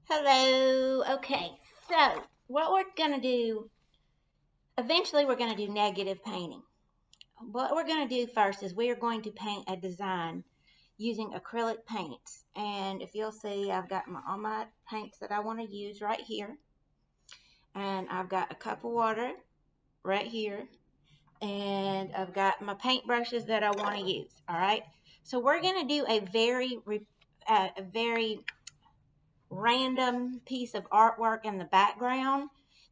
Hello. Okay, so what we're going to do, eventually we're going to do negative painting. What we're going to do first is we are going to paint a design using acrylic paints. And if you'll see, I've got all my paints that I want to use right here. And I've got a cup of water right here. And I've got my paint brushes that I want to use. All right. So we're going to do a very random piece of artwork in the background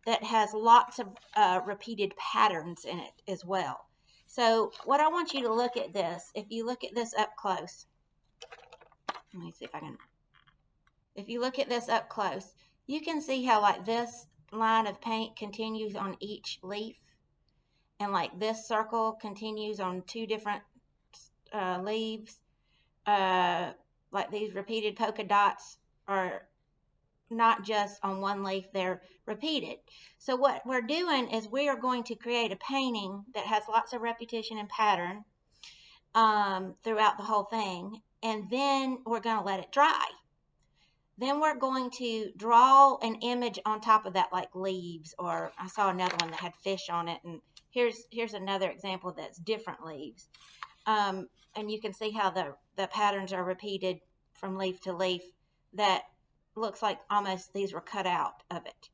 that has lots of repeated patterns in it as well. So what I want you to look at this, if you look at this up close, let me see if I can, if you look at this up close, you can see how like this line of paint continues on each leaf, and like this circle continues on two different leaves. Like these repeated polka dots are not just on one leaf, they're repeated. So what we're doing is we are going to create a painting that has lots of repetition and pattern throughout the whole thing, and then we're going to let it dry. Then we're going to draw an image on top of that, like leaves, or I saw another one that had fish on it, and here's another example that's different leaves. And you can see how the patterns are repeated from leaf to leaf. That looks like almost these were cut out of it.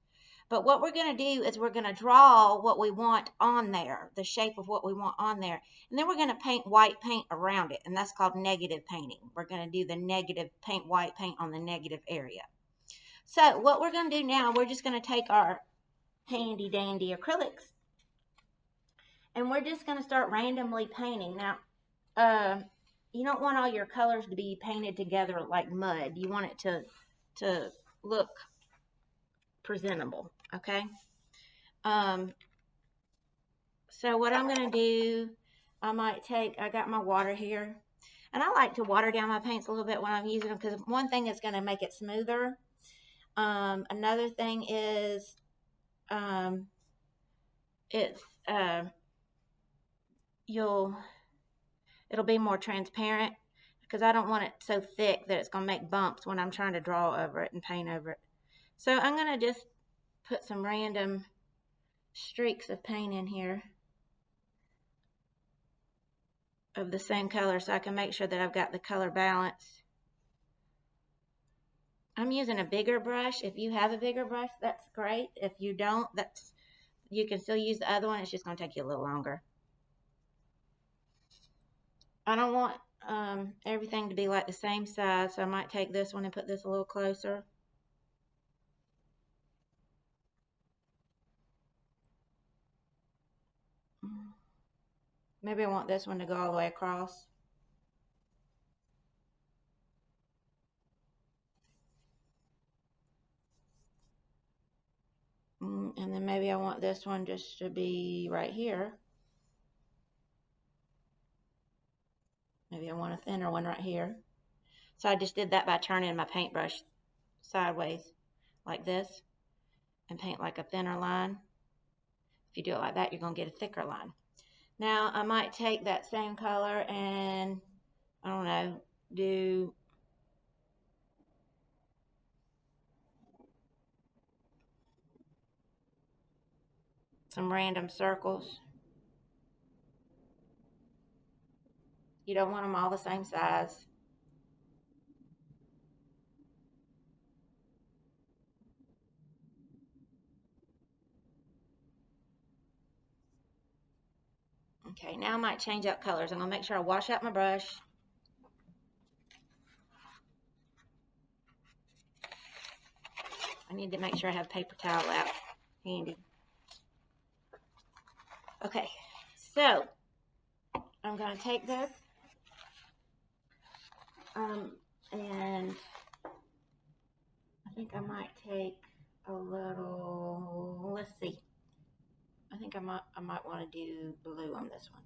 But what we're going to do is we're going to draw what we want on there, the shape of what we want on there, and then we're going to paint white paint around it, and that's called negative painting. We're going to do the negative paint, white paint on the negative area. So what we're going to do now, we're just going to take our handy dandy acrylics, and we're just going to start randomly painting. Now, you don't want all your colors to be painted together like mud. You want it to look presentable, okay? So what I'm going to do, I got my water here, and I like to water down my paints a little bit when I'm using them, because one thing is going to make it smoother. Another thing is it's it'll be more transparent, because I don't want it so thick that it's going to make bumps when I'm trying to draw over it and paint over it. So I'm going to just put some random streaks of paint in here of the same color so I can make sure that I've got the color balance. I'm using a bigger brush. If you have a bigger brush, that's great. If you don't, you can still use the other one. It's just going to take you a little longer. I don't want everything to be like the same size, so I might take this one and put this a little closer. Maybe I want this one to go all the way across. And then maybe I want this one just to be right here. Maybe I want a thinner one right here. So I just did that by turning my paintbrush sideways like this and paint like a thinner line. If you do it like that, you're going to get a thicker line. Now I might take that same color and, I don't know, do some random circles. You don't want them all the same size. Okay, now I might change up colors. I'm going to make sure I wash out my brush. I need to make sure I have paper towel out handy. Okay, so I'm going to take this and I think I might take a little, let's see. I think I might want to do blue on this one.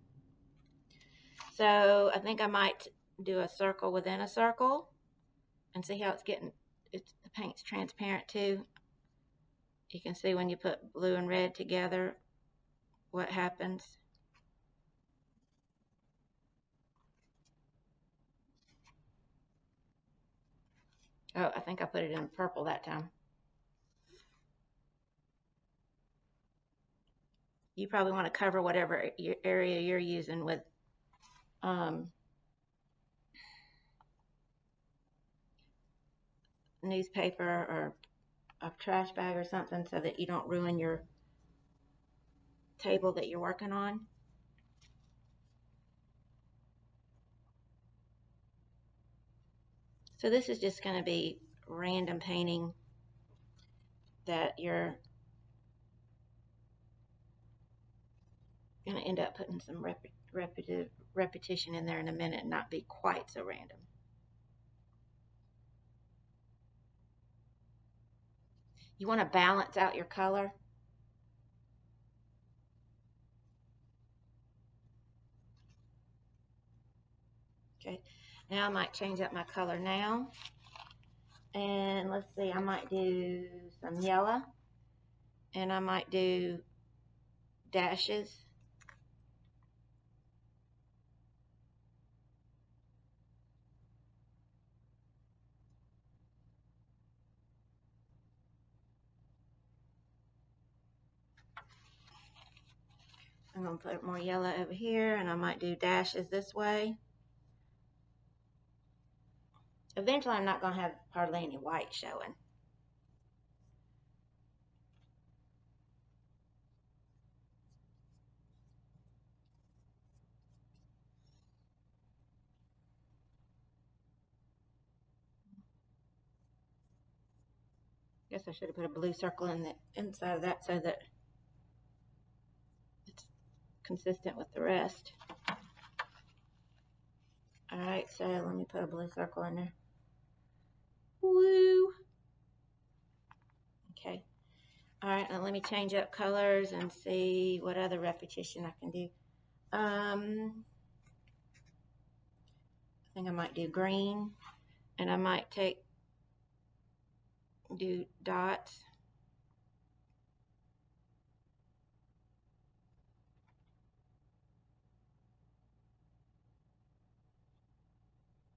So I think I might do a circle within a circle and see how the paint's transparent too. You can see when you put blue and red together what happens. Oh, I think I put it in purple that time. You probably want to cover whatever area you're using with newspaper or a trash bag or something so that you don't ruin your table that you're working on. So this is just going to be random painting that you're going to end up putting some repetition in there in a minute and not be quite so random. You want to balance out your color. Okay, now I might change up my color now. And let's see, I might do some yellow. And I might do dashes. I'm going to put more yellow over here, and I might do dashes this way. Eventually, I'm not going to have hardly any white showing. Guess I should have put a blue circle in the inside of that so that it's consistent with the rest. Alright, so let me put a blue circle in there. Woo! Okay. Alright, now let me change up colors and see what other repetition I can do. I think I might do green, and I might do dots.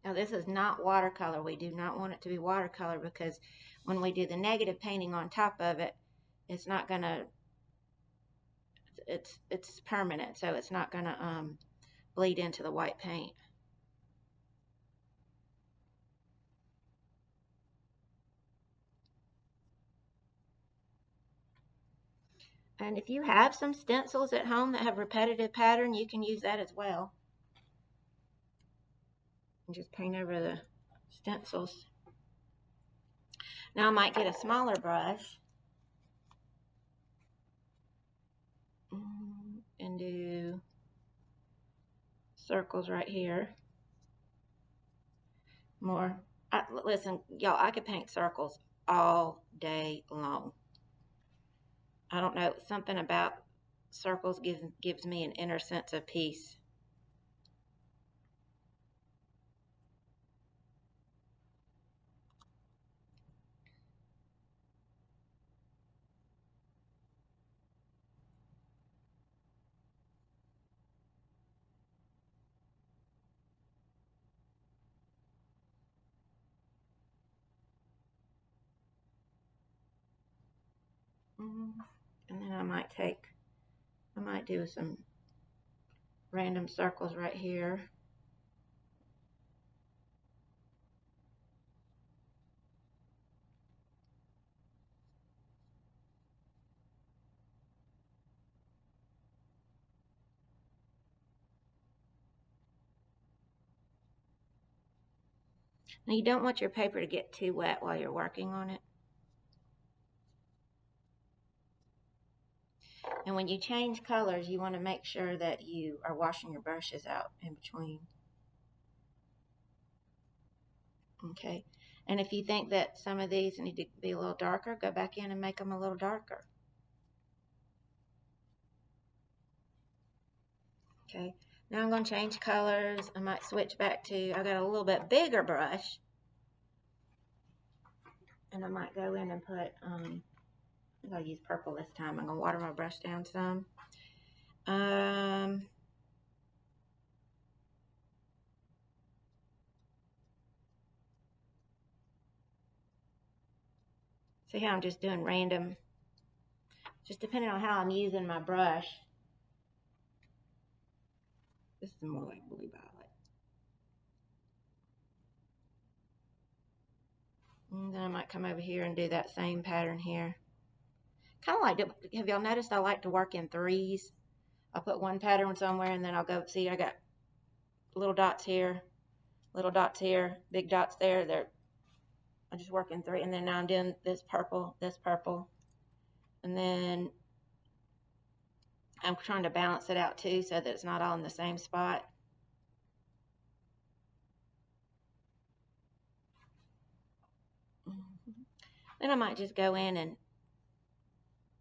Now this is not watercolor. We do not want it to be watercolor because when we do the negative painting on top of it, it's not gonna, it's permanent, so it's not gonna bleed into the white paint. And if you have some stencils at home that have repetitive pattern, you can use that as well. And just paint over the stencils. Now I might get a smaller brush and do circles right here. More. Listen, y'all, I could paint circles all day long. I don't know, something about circles gives me an inner sense of peace. And then I might do some random circles right here. Now you don't want your paper to get too wet while you're working on it. And when you change colors, you want to make sure that you are washing your brushes out in between. Okay. And if you think that some of these need to be a little darker, go back in and make them a little darker. Okay. Now I'm going to change colors. I might switch back to, I got a little bit bigger brush. And I might go in and put, I'll use purple this time. I'm going to water my brush down some. See how I'm just doing random, just depending on how I'm using my brush. This is more like blue violet. And then I might come over here and do that same pattern here. Kind of like to, have y'all noticed I like to work in threes? I'll put one pattern somewhere and then I'll go, see, I got little dots here, big dots there. I just work in three, and then now I'm doing this purple, and then I'm trying to balance it out too so that it's not all in the same spot. Then I might just go in and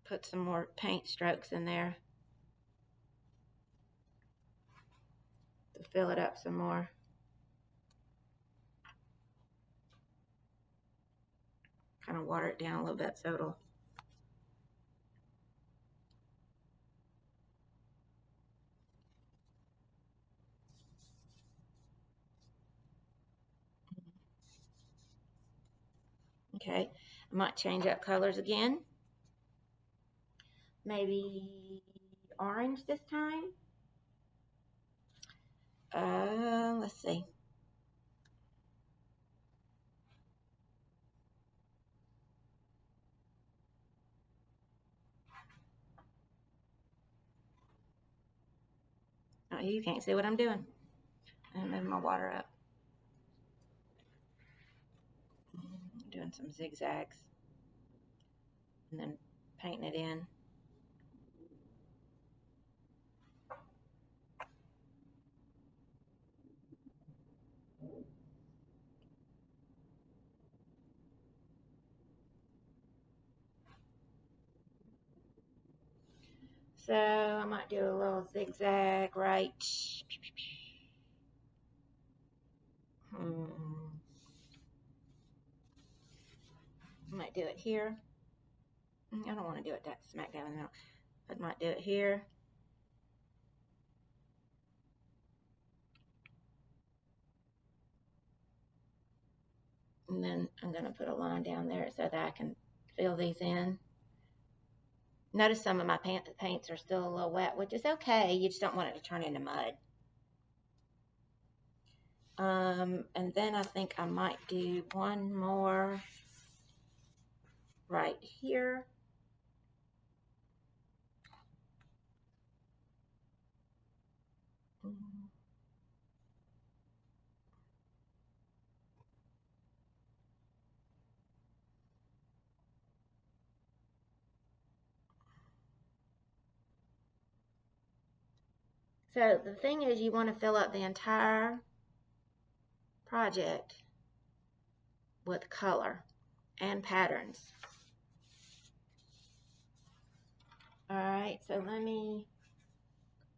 put some more paint strokes in there to fill it up some more. Kind of water it down a little bit so it'll. Okay, I might change up colors again. Maybe orange this time. Let's see. Oh, you can't see what I'm doing. I'm moving my water up. Doing some zigzags and then painting it in. So I might do a little zigzag right. I might do it here. I don't want to do it that smack down in the middle. I might do it here. And then I'm going to put a line down there so that I can fill these in. Notice some of my paints are still a little wet, which is okay. You just don't want it to turn into mud. And then I think I might do one more right here. So the thing is, you want to fill up the entire project with color and patterns. All right, so let me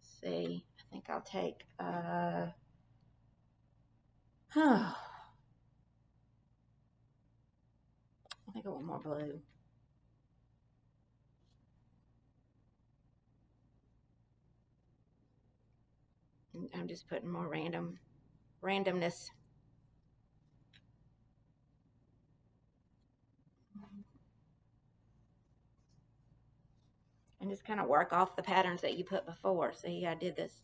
see. I think I'll take I think I want more blue. I'm just putting more randomness. And just kind of work off the patterns that you put before. See, I did this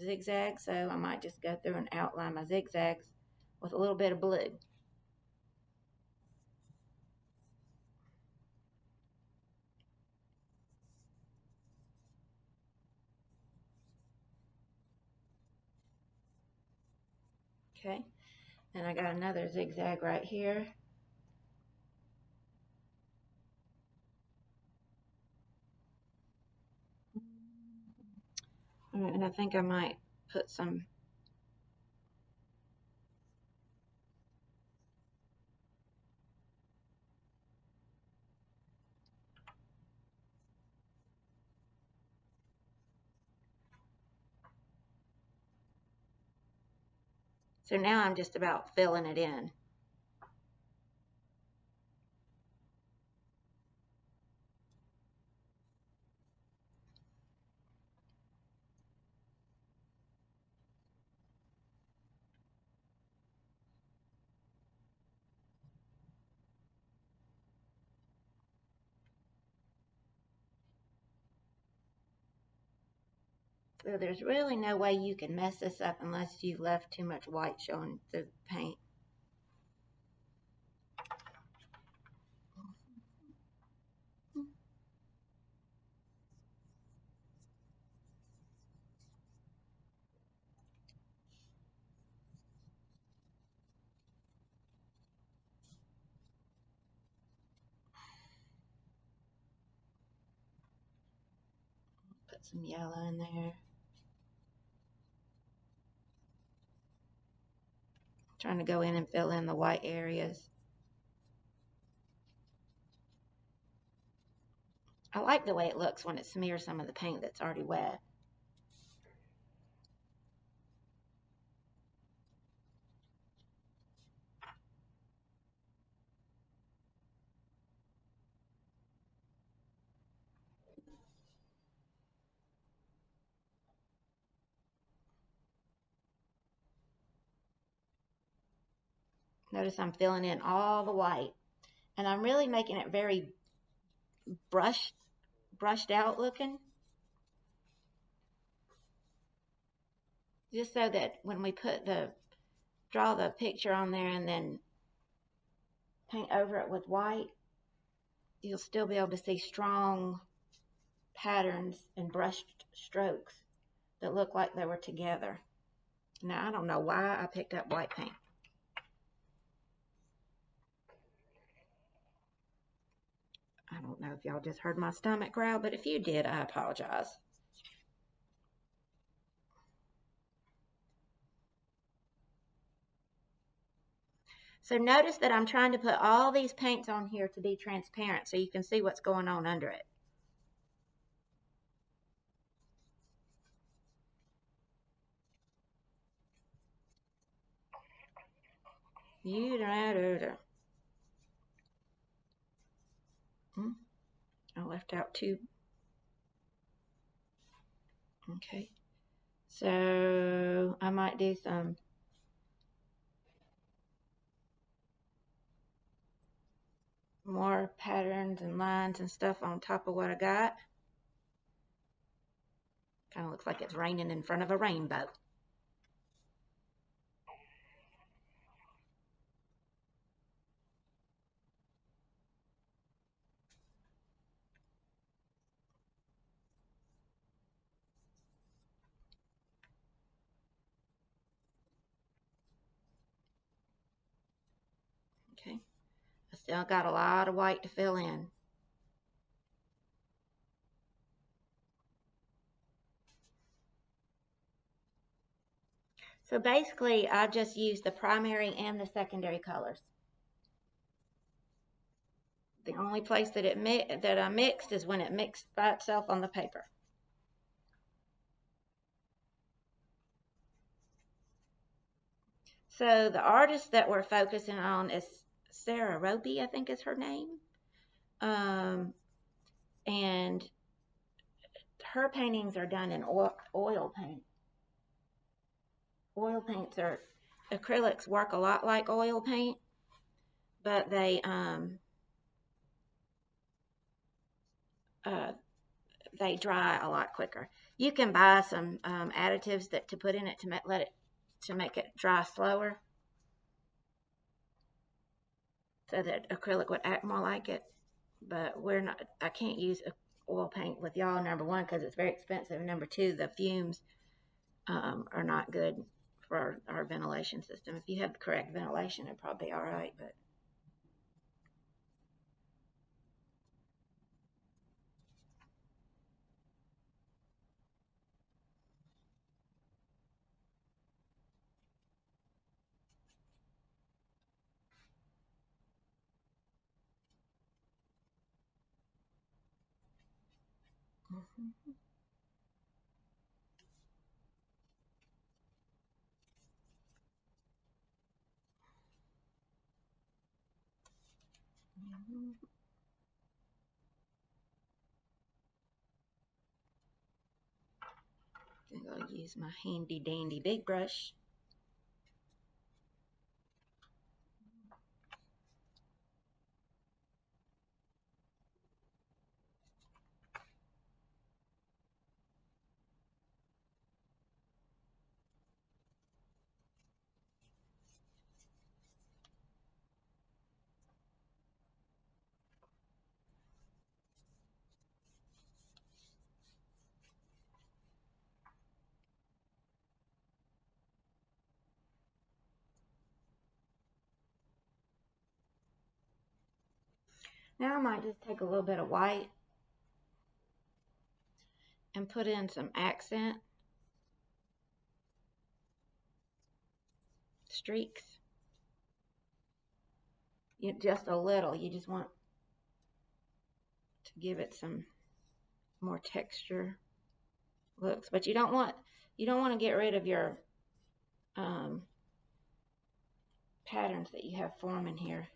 zigzag, so I might just go through and outline my zigzags with a little bit of blue. Okay, and I got another zigzag right here. And I think I might put some so now I'm just about filling it in. So there's really no way you can mess this up unless you've left too much white showing through the paint. Put some yellow in there. Trying to go in and fill in the white areas. I like the way it looks when it smears some of the paint that's already wet. Notice I'm filling in all the white, and I'm really making it very brushed out looking, just so that when we draw the picture on there and then paint over it with white, you'll still be able to see strong patterns and brushed strokes that look like they were together. Now, I don't know why I picked up white paint. I don't know if y'all just heard my stomach growl, but if you did, I apologize. So notice that I'm trying to put all these paints on here to be transparent so you can see what's going on under it. I left out two. Okay. So I might do some more patterns and lines and stuff on top of what I got. Kind of looks like it's raining in front of a rainbow. Okay. I still got a lot of white to fill in. So basically, I just used the primary and the secondary colors. The only place that I mixed is when it mixed by itself on the paper. So the artist that we're focusing on is Sarah Roby, I think is her name. And her paintings are done in oil paint. Oil paints acrylics work a lot like oil paint, but they dry a lot quicker. You can buy some additives to put in it to make it dry slower, so that acrylic would act more like it. But I can't use oil paint with y'all, number one, because it's very expensive, and number two, the fumes are not good for our ventilation system. If you have the correct ventilation, it'd probably be all right, but I'm going to use my handy dandy big brush. Now I might just take a little bit of white and put in some accent streaks. Just a little. You just want to give it some more texture looks, but you don't want to get rid of your patterns that you have forming here.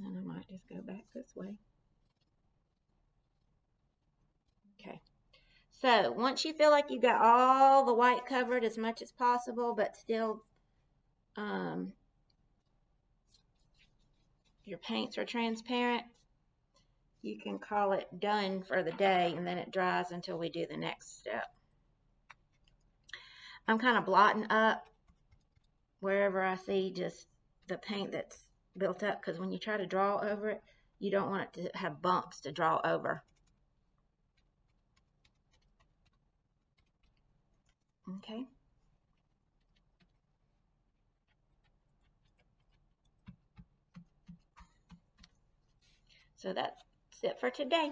And I might just go back this way. Okay. So once you feel like you've got all the white covered as much as possible, but still your paints are transparent, you can call it done for the day, and then it dries until we do the next step. I'm kind of blotting up wherever I see just the paint that's built up, because when you try to draw over it, you don't want it to have bumps to draw over. Okay. So that's it for today.